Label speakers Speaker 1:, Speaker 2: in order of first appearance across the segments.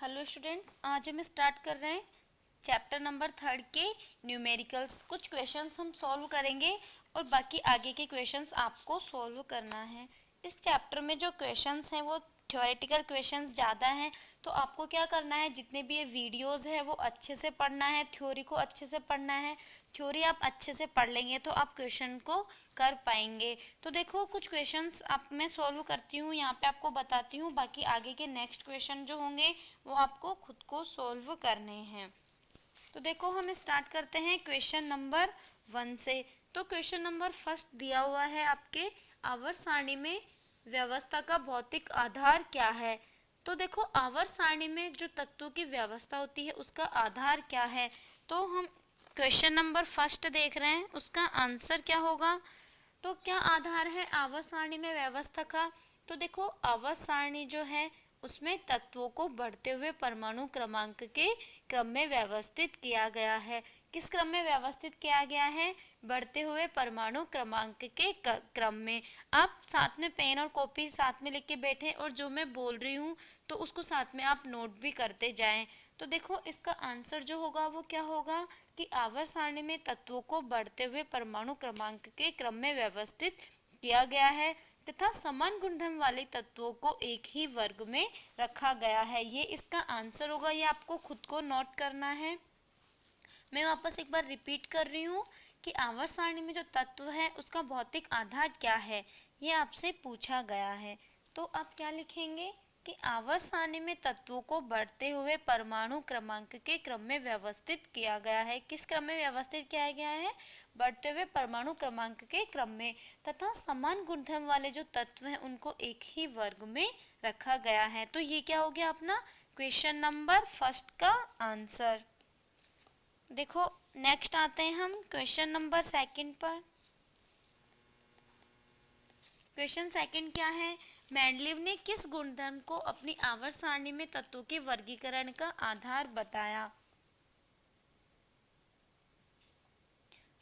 Speaker 1: Hello students, आज हम start कर रहे हैं चैप्टर नंबर 3 के न्यूमेरिकल्स। कुछ क्वेश्चंस हम सॉल्व करेंगे और बाकी आगे के क्वेश्चंस आपको सॉल्व करना है। इस चैप्टर में जो क्वेश्चंस हैं वो थ्योरेटिकल क्वेश्चंस ज़्यादा हैं, तो आपको क्या करना है, जितने भी ये वीडियोस है वो अच्छे से पढ़ना है, थ्योरी को अच्छे से पढ़ना है। थ्योरी आप अच्छे से पढ़ लेंगे तो आप क्वेश्चन को कर पाएंगे। तो देखो, कुछ क्वेश्चंस आप मैं सॉल्व करती हूँ, यहाँ पे आपको बताती हूँ, बाकी आगे के नेक्स्ट क्वेश्चन जो होंगे वो आपको खुद को सॉल्व करने हैं। तो देखो, हम स्टार्ट करते हैं क्वेश्चन नंबर 1 से। तो क्वेश्चन नंबर फर्स्ट दिया हुआ है आपके, आवर्त सारणी में व्यवस्था का भौतिक आधार क्या है। तो देखो, आवर्त सारणी में जो तत्वों की व्यवस्था होती है उसका आधार क्या है। तो हम क्वेश्चन नंबर फर्स्ट देख रहे हैं, उसका आंसर क्या होगा। तो क्या आधार है आवर्त सारणी में व्यवस्था का। तो देखो, आवर्त सारणी जो है उसमें तत्वों को बढ़ते हुए परमाणु क्रमांक के क्रम में व्यवस्थित किया गया है। किस क्रम में व्यवस्थित किया गया है? बढ़ते हुए परमाणु क्रमांक के क्रम में। आप साथ में पेन और कॉपी साथ में लिख के बैठे और जो मैं बोल रही हूँ तो उसको साथ में आप नोट भी करते जाएं। तो देखो, इसका आंसर जो होगा वो क्या होगा कि आवर्त सारणी में तत्वों को बढ़ते हुए परमाणु क्रमांक के क्रम में व्यवस्थित किया गया है तथा समान गुणधर्म वाले तत्वों को एक ही वर्ग में रखा गया है। ये इसका आंसर होगा, ये आपको खुद को नोट करना है। मैं वापस एक बार रिपीट कर रही हूँ कि आवर्त सारणी में जो तत्व है उसका भौतिक आधार क्या है, ये आपसे पूछा गया है। तो आप क्या लिखेंगे कि आवर्त सारणी में तत्वों को बढ़ते हुए परमाणु क्रमांक के क्रम में व्यवस्थित किया गया है। किस क्रम में व्यवस्थित किया गया है? बढ़ते हुए परमाणु क्रमांक के क्रम में, तथा समान गुणधर्म वाले जो तत्व हैं उनको एक ही वर्ग में रखा गया है। तो ये क्या हो गया अपना क्वेश्चन नंबर फर्स्ट का आंसर। देखो, नेक्स्ट आते हैं हम क्वेश्चन नंबर सेकंड पर। क्वेश्चन सेकंड क्या है? मेंडलीव ने किस गुणधर्म को अपनी आवर्त सारणी में तत्वों के वर्गीकरण का आधार बताया।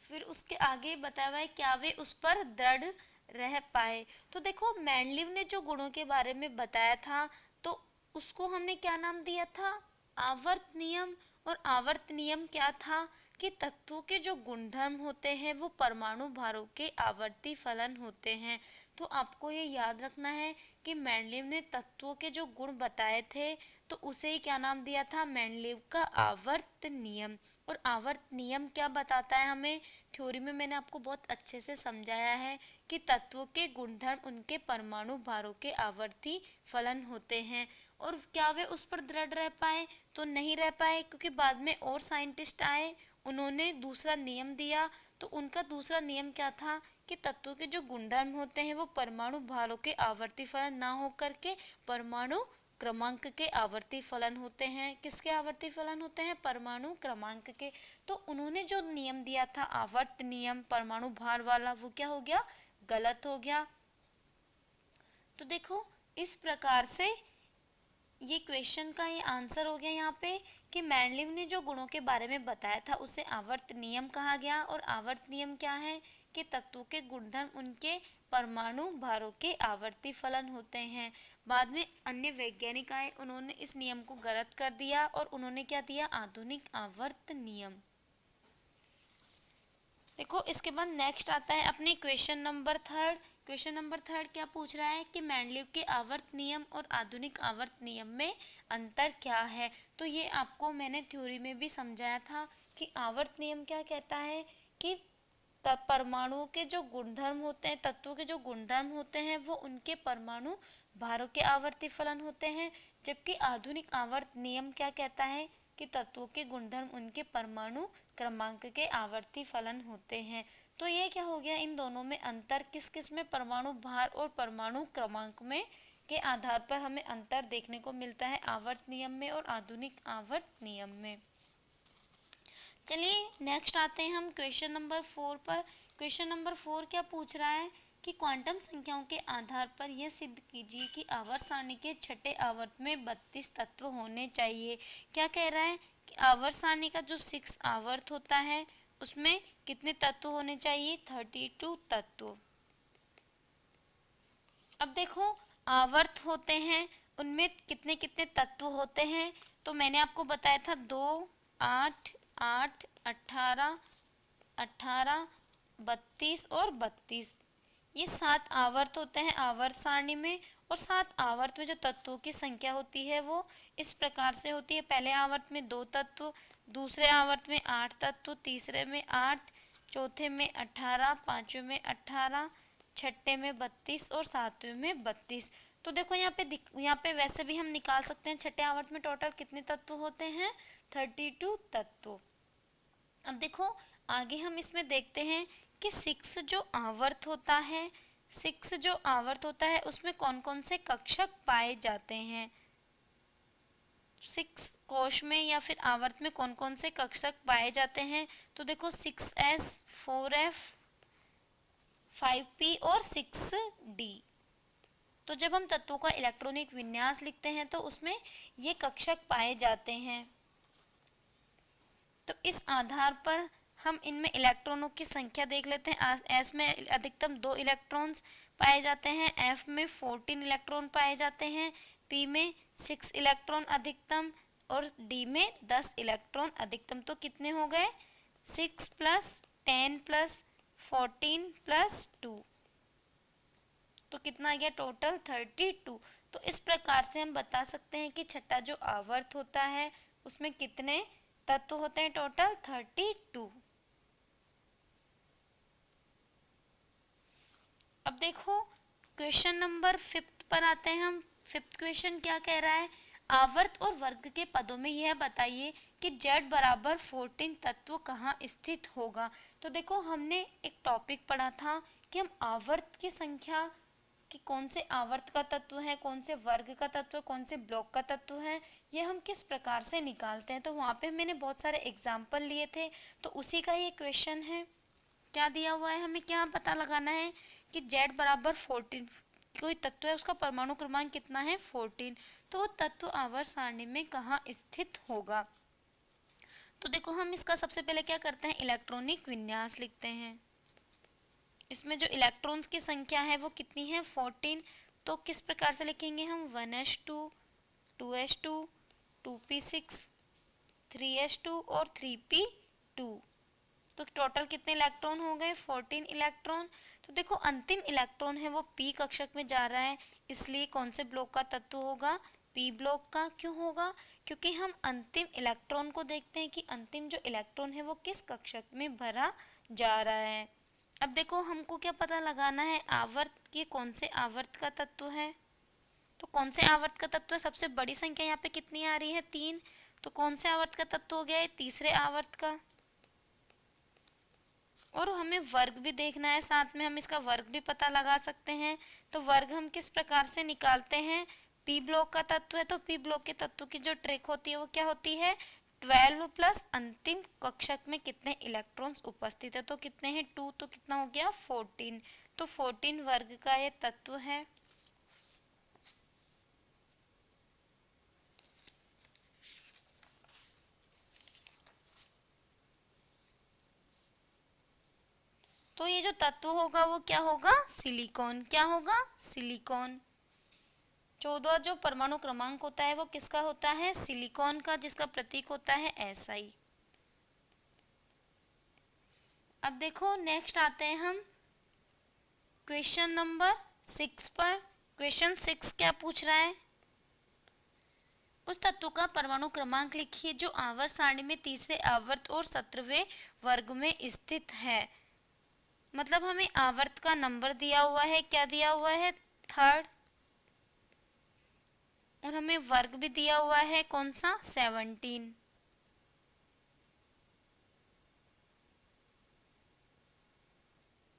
Speaker 1: फिर उसके आगे बताया हुआ है क्या वे उस पर दृढ़ रह पाए। तो देखो, मेंडलीव ने जो गुणों के बारे में बताया था तो उसको हमने क्या नाम दिया था? आवर्त नियम। और आवर्त नियम क्या था कि तत्वों के जो गुणधर्म होते हैं वो परमाणु भारों के आवर्ती फलन होते हैं। तो आपको ये याद रखना है कि मेंडलीव ने तत्वों के जो गुण बताए थे तो उसे ही क्या नाम दिया था? मेंडलीव का आवर्त नियम। और आवर्त नियम क्या बताता है हमें? थ्योरी में मैंने आपको बहुत अच्छे से समझाया है कि तत्वों के गुणधर्म उनके परमाणु भारों के आवर्ती फलन होते हैं। और क्या वे उस पर दृढ़ रह पाए? तो नहीं रह पाए, क्योंकि बाद में और साइंटिस्ट आए, उन्होंने दूसरा नियम दिया। तो उनका दूसरा नियम क्या था कि तत्वों के जो गुणधर्म होते हैं वो परमाणु भारों के आवर्ती फलन ना होकर के परमाणु क्रमांक के आवर्ती फलन होते हैं। किसके आवर्ती फलन होते हैं? परमाणु क्रमांक के। तो उन्होंने जो नियम दिया था आवर्त नियम परमाणु भार वाला, वो क्या हो गया? गलत हो गया। तो देखो, इस प्रकार से ये क्वेश्चन का ये आंसर हो गया यहाँ पे कि मेंडलीव ने जो गुणों के बारे में बताया था उसे आवर्त नियम कहा गया। और आवर्त नियम क्या है कि तत्वों के गुणधर्म उनके परमाणु भारों के आवर्ती फलन होते हैं। बाद में अन्य वैज्ञानिक आए, उन्होंने इस नियम को गलत कर दिया और उन्होंने क्या दिया? आधुनिक आवर्त नियम। देखो, इसके बाद नेक्स्ट आता है अपने question number third. Question number third क्या पूछ रहा है कि मेंडलीव के आवर्त नियम और आधुनिक आवर्त नियम में अंतर क्या है। तो ये आपको मैंने थ्योरी में भी समझाया था कि आवर्त नियम क्या कहता है कि परमाणुओं के जो गुणधर्म होते हैं, तत्वों के जो गुणधर्म होते हैं वो उनके परमाणु भारों के आवर्ती फलन होते हैं। जबकि आधुनिक आवर्त नियम क्या कहता है कि तत्वों के गुणधर्म उनके परमाणु क्रमांक के आवर्ती फलन होते हैं। तो ये क्या हो गया, इन दोनों में अंतर किस किस में? परमाणु भार और परमाणु क्रमांक में के आधार पर हमें अंतर देखने को मिलता है आवर्त नियम में और आधुनिक आवर्त नियम में। चलिए नेक्स्ट आते हैं हम क्वेश्चन नंबर 4 पर। क्वेश्चन नंबर 4 क्या पूछ रहा है कि क्वांटम संख्याओं के आधार पर यह सिद्ध कीजिए कि आवर्त सारणी के छठे आवर्त में 32 तत्व होने चाहिए। क्या कह रहा है कि आवर्त सारणी का जो 6 आवर्त होता है उसमें कितने तत्व होने चाहिए? 32 तत्व। अब देखो, आवर्त होते हैं उनमें कितने कितने तत्व होते हैं। तो मैंने आपको बताया था 2, 8, 8, 18, 18, 32 और 32, ये 7 आवर्त होते हैं आवर्त सारणी में। और 7 आवर्त में जो तत्वों की संख्या होती है वो इस प्रकार से होती है। पहले आवर्त में 2 तत्व, दूसरे आवर्त में 8 तत्व, तीसरे में 8, चौथे में 18, पांचवें में 18, छठे में 32 और सातवें में 32। तो देखो यहाँ पे वैसे भी हम निकाल सकते हैं छठे आवर्त में टोटल कितने तत्व होते हैं, 32 तत्व। अब देखो आगे हम इसमें देखते हैं कि 6 जो आवर्त होता है, 6 जो आवर्त होता है उसमें कौन कौन से कक्षक पाए जाते हैं। 6 कोश में या फिर आवर्त में कौन कौन से कक्षक पाए जाते हैं। तो देखो 6s, 4f, 5p और 6d। तो जब हम तत्वों का इलेक्ट्रॉनिक विन्यास लिखते हैं तो उसमें ये कक्षक पाए जाते हैं। तो इस आधार पर हम इनमें इलेक्ट्रॉनों की संख्या देख लेते हैं। एस में अधिकतम 2 इलेक्ट्रॉन्स पाए जाते हैं, एफ में 14 इलेक्ट्रॉन पाए जाते हैं, पी में 6 इलेक्ट्रॉन अधिकतम और डी में 10 इलेक्ट्रॉन अधिकतम। तो कितने हो गए, 6 प्लस 10 प्लस 14 प्लस 2, तो कितना आ गया टोटल 32। तो इस प्रकार से हम बता सकते हैं कि छठा जो आवर्त होता है उसमें कितने तत्व होते हैं, टोटल 32। अब देखो क्वेश्चन नंबर 5 पर आते हैं हम। 5th क्वेश्चन क्या कह रहा है, आवर्त और वर्ग के पदों में यह बताइए कि z बराबर 14 तत्व कहाँ स्थित होगा। तो देखो हमने एक टॉपिक पढ़ा था कि हम आवर्त की संख्या कि कौन से आवर्त का तत्व है, कौन से वर्ग का तत्व है, कौन से ब्लॉक का तत्व है, ये हम किस प्रकार से निकालते हैं। तो वहाँ पे मैंने बहुत सारे एग्जाम्पल लिए थे, तो उसी का ये क्वेश्चन है। क्या दिया हुआ है, हमें क्या पता लगाना है कि z बराबर 14 कोई तत्व है, उसका परमाणु क्रमांक कितना है 14, तो तत्व आवर्त सारणी में कहाँ स्थित होगा। तो देखो हम इसका सबसे पहले क्या करते हैं, इलेक्ट्रॉनिक विन्यास लिखते हैं। इसमें जो इलेक्ट्रॉन्स की संख्या है वो कितनी है 14। तो किस प्रकार से लिखेंगे हम, 1s2, 2s2, 2p6, 3s2 और 3p2। तो टोटल कितने इलेक्ट्रॉन हो गए, 14 इलेक्ट्रॉन। तो देखो अंतिम इलेक्ट्रॉन है वो p कक्षक में जा रहा है, इसलिए कौन से ब्लॉक का तत्व होगा, p ब्लॉक का। क्यों होगा, क्योंकि हम अंतिम इलेक्ट्रॉन को देखते हैं कि अंतिम जो इलेक्ट्रॉन है वो किस कक्षक में भरा जा रहा है। अब देखो हमको क्या पता लगाना है, आवर्त की कौन से आवर्त का तत्व है। तो कौन से आवर्त का तत्व है, सबसे बड़ी संख्या यहाँ पे कितनी आ रही है 3, तो कौन से आवर्त का तत्व हो गया है, तीसरे आवर्त का। और हमें वर्ग भी देखना है, साथ में हम इसका वर्ग भी पता लगा सकते हैं। तो वर्ग हम किस प्रकार से निकालते हैं, पी ब्लॉक का तत्व है तो पी ब्लॉक के तत्व की जो ट्रिक होती है वो क्या होती है, 12 प्लस अंतिम कक्षक में कितने इलेक्ट्रॉन्स उपस्थित है, तो कितने हैं 2, तो कितना हो गया 14। तो 14 वर्ग का ये तत्व है। तो ये जो तत्व होगा वो क्या होगा, सिलिकॉन। क्या होगा, सिलिकॉन। 14 जो परमाणु क्रमांक होता है वो किसका होता है, सिलिकॉन का, जिसका प्रतीक होता है SI। अब देखो नेक्स्ट आते हैं हम क्वेश्चन नंबर 6 पर। क्वेश्चन 6 क्या पूछ रहा है, उस तत्व का परमाणु क्रमांक लिखिए जो आवर्त सारणी में तीसरे आवर्त और 17वें वर्ग में स्थित है। मतलब हमें आवर्त का नंबर दिया हुआ है, क्या दिया हुआ है 3rd, और हमें वर्ग भी दिया हुआ है कौन सा 17।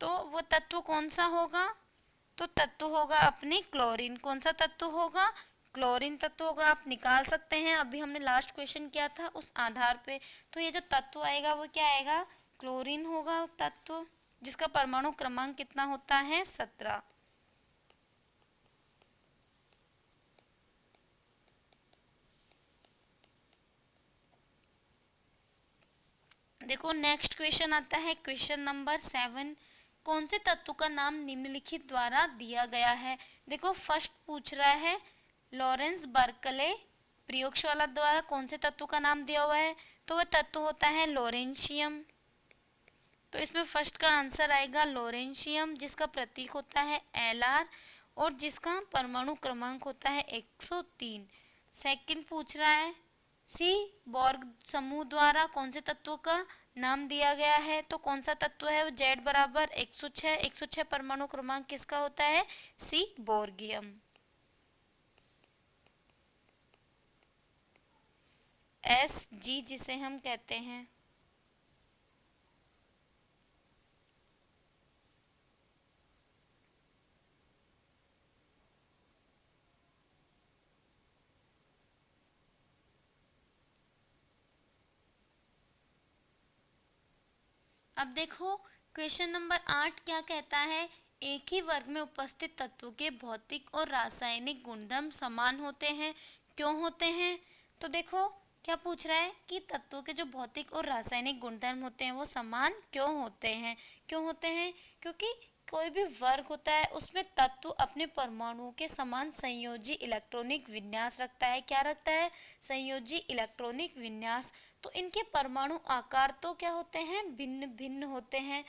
Speaker 1: तो वो तत्व कौन सा होगा, तो तत्व होगा अपनी क्लोरीन। कौन सा तत्व होगा, क्लोरीन तत्व होगा। आप निकाल सकते हैं, अभी हमने लास्ट क्वेश्चन किया था उस आधार पे। तो ये जो तत्व आएगा वो क्या आएगा, क्लोरीन होगा तत्व, जिसका परमाणु क्रमांक कितना होता है 17। देखो नेक्स्ट क्वेश्चन आता है क्वेश्चन नंबर 7। कौन से तत्व का नाम निम्नलिखित द्वारा दिया गया है। देखो फर्स्ट पूछ रहा है लॉरेंस बर्कले प्रयोगशाला द्वारा कौन से तत्व का नाम दिया हुआ है, तो वह तत्व होता है लॉरेंशियम। तो इसमें फर्स्ट का आंसर आएगा लॉरेंशियम, जिसका प्रतीक होता है Lr और जिसका परमाणु क्रमांक होता है 103। सेकंड पूछ रहा है सी बॉर्ग समूह द्वारा कौन से तत्व का नाम दिया गया है, तो कौन सा तत्व है वो Z बराबर 106। 106 परमाणु क्रमांक किसका होता है, सी बोर्गियम। Sg जिसे हम कहते हैं। अब देखो क्वेश्चन नंबर 8 क्या कहता है, एक ही वर्ग में उपस्थित तत्वों के भौतिक और रासायनिक गुणधर्म समान होते हैं, क्यों होते हैं। तो देखो क्या पूछ रहा है कि तत्वों के जो भौतिक और रासायनिक गुणधर्म होते हैं वो समान क्यों होते हैं। क्यों होते हैं, क्योंकि कोई भी वर्ग होता है उसमें तत्व अपने परमाणुओं के समान संयोजी इलेक्ट्रॉनिक विन्यास रखता है। क्या रखता है, संयोजी इलेक्ट्रॉनिक विन्यास। तो इनके परमाणु आकार तो क्या होते हैं, भिन्न भिन्न होते हैं।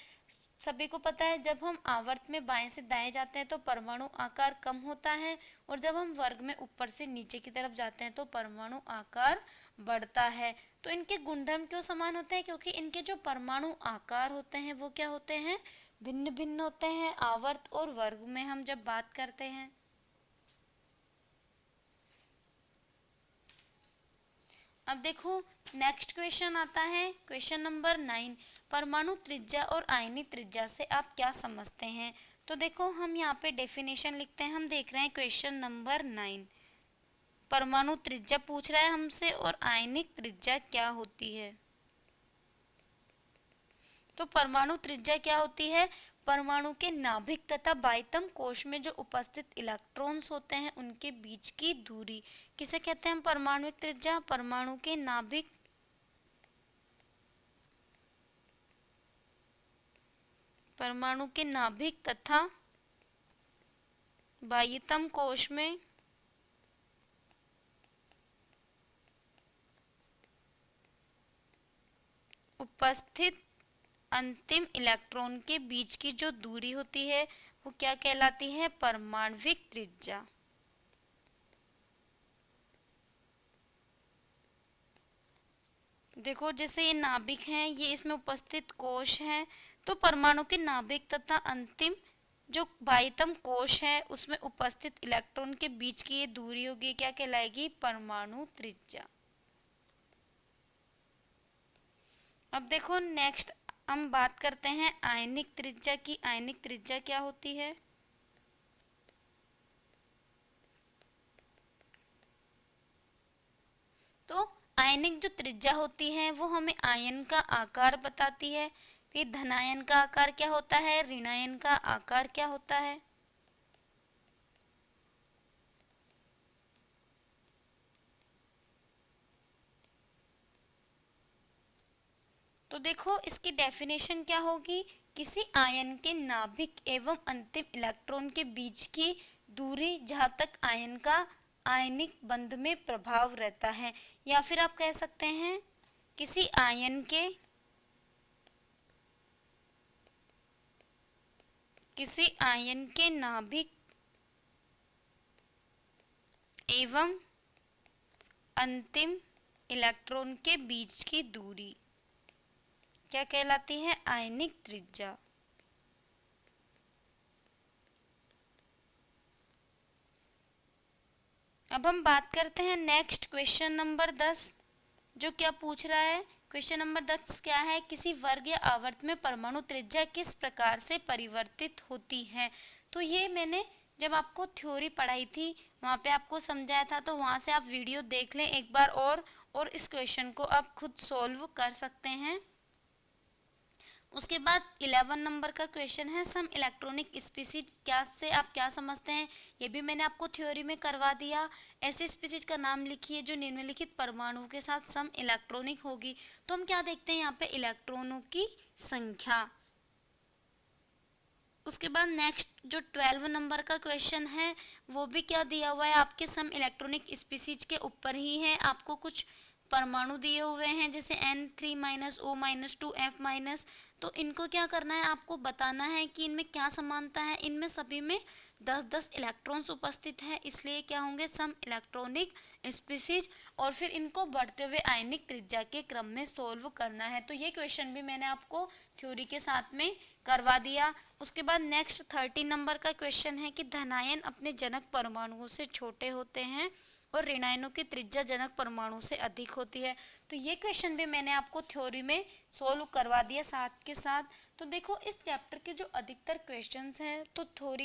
Speaker 1: सभी को पता है जब हम आवर्त में बाएं से दाएं जाते हैं तो परमाणु आकार कम होता है, और जब हम वर्ग में ऊपर से नीचे की तरफ जाते हैं तो परमाणु आकार बढ़ता है। तो इनके गुणधर्म क्यों समान होते हैं, क्योंकि इनके जो परमाणु आकार होते हैं वो क्या होते हैं, भिन्न भिन्न होते हैं आवर्त और वर्ग में हम जब बात करते हैं। अब देखो नेक्स्ट क्वेश्चन आता है क्वेश्चन नंबर 9, परमाणु त्रिज्या और आयनिक त्रिज्या से आप क्या समझते हैं। तो देखो हम यहाँ पे डेफिनेशन लिखते हैं। हम देख रहे हैं क्वेश्चन नंबर 9, परमाणु त्रिज्या पूछ रहा है हमसे और आयनिक त्रिज्या क्या होती है। तो परमाणु त्रिज्या क्या होती है, परमाणु के नाभिक तथा बाह्यतम कोश में जो उपस्थित इलेक्ट्रॉन्स होते हैं उनके बीच की दूरी किसे कहते हैं हम, परमाणु त्रिज्या। परमाणु के नाभिक तथा बाह्यतम कोश में उपस्थित अंतिम इलेक्ट्रॉन के बीच की जो दूरी होती है वो क्या कहलाती है, परमाण्विक त्रिज्या। देखो जैसे ये नाभिक हैं, ये इसमें उपस्थित कोश हैं, तो परमाणु के नाभिक तथा अंतिम जो बाह्यतम कोश है उसमें उपस्थित इलेक्ट्रॉन के बीच की ये दूरी होगी, क्या कहलाएगी, परमाणु त्रिज्या। अब देखो नेक्स्ट हम बात करते हैं आयनिक त्रिज्या की। आयनिक त्रिज्या क्या होती है, तो आयनिक जो त्रिज्या होती है वो हमें आयन का आकार बताती है। कि धनायन का आकार क्या होता है, ऋणायन का आकार क्या होता है। तो देखो इसकी डेफिनेशन क्या होगी, किसी आयन के नाभिक एवं अंतिम इलेक्ट्रॉन के बीच की दूरी जहाँ तक आयन का आयनिक बंध में प्रभाव रहता है, या फिर आप कह सकते हैं किसी आयन के नाभिक एवं अंतिम इलेक्ट्रॉन के बीच की दूरी क्या कहलाती है, आयनिक त्रिज्या। अब हम बात करते हैं नेक्स्ट क्वेश्चन नंबर 10, जो क्या पूछ रहा है। क्वेश्चन नंबर 10 क्या है, किसी वर्ग या आवर्त में परमाणु त्रिज्या किस प्रकार से परिवर्तित होती है। तो ये मैंने जब आपको थ्योरी पढ़ाई थी वहाँ पे आपको समझाया था, तो वहाँ से आप वीडियो देख लें एक बार और इस क्वेश्चन को आप खुद सॉल्व कर सकते हैं। उसके बाद 11 नंबर का क्वेश्चन है, सम इलेक्ट्रॉनिक स्पीसीज क्या से आप क्या समझते हैं। ये भी मैंने आपको थ्योरी में करवा दिया। ऐसे स्पीसीज का नाम लिखिए जो निम्नलिखित परमाणु के साथ सम इलेक्ट्रॉनिक होगी। तो हम क्या देखते हैं यहाँ पे, इलेक्ट्रॉनों की संख्या। उसके बाद नेक्स्ट जो 12 नंबर का क्वेश्चन है वो भी क्या दिया हुआ है, आपके सम इलेक्ट्रॉनिक स्पीसीज के ऊपर ही है। आपको कुछ परमाणु दिए हुए हैं जैसे N3-O-2F-, तो इनको क्या करना है, आपको बताना है कि इनमें क्या समानता है। इनमें सभी में 10-10 इलेक्ट्रॉन्स उपस्थित है, इसलिए क्या होंगे, सम इलेक्ट्रॉनिक स्पीसीज। और फिर इनको बढ़ते हुए आयनिक त्रिज्या के क्रम में सोल्व करना है। तो ये क्वेश्चन भी मैंने आपको थ्योरी के साथ में करवा दिया। उसके बाद नेक्स्ट 13 नंबर का क्वेश्चन है कि धनायन अपने जनक परमाणुओं से छोटे होते हैं और ऋणायनों की त्रिज्या जनक परमाणु से अधिक होती है। तो ये क्वेश्चन भी मैंने आपको थ्योरी में सोल्व करवा दिया साथ के साथ। तो देखो इस चैप्टर के जो अधिकतर क्वेश्चंस हैं तो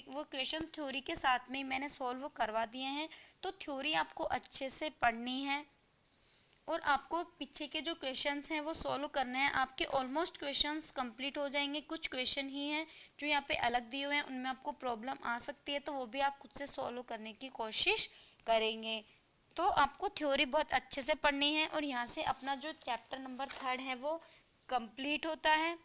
Speaker 1: वो क्वेश्चन थ्योरी के साथ में ही मैंने सोल्व करवा दिए हैं। तो थ्योरी आपको अच्छे से पढ़नी है और आपको पीछे के जो क्वेश्चंस हैं वो सॉल्व करने हैं। आपके ऑलमोस्ट क्वेश्चंस कंप्लीट हो जाएंगे, कुछ क्वेश्चन ही हैं जो यहाँ पे अलग दिए हुए हैं, उनमें आपको प्रॉब्लम आ सकती है, तो वो भी आप खुद से सॉल्व करने की कोशिश करेंगे। तो आपको थ्योरी बहुत अच्छे से पढ़नी है और यहाँ से अपना जो चैप्टर नंबर 3 है वो कंप्लीट होता है।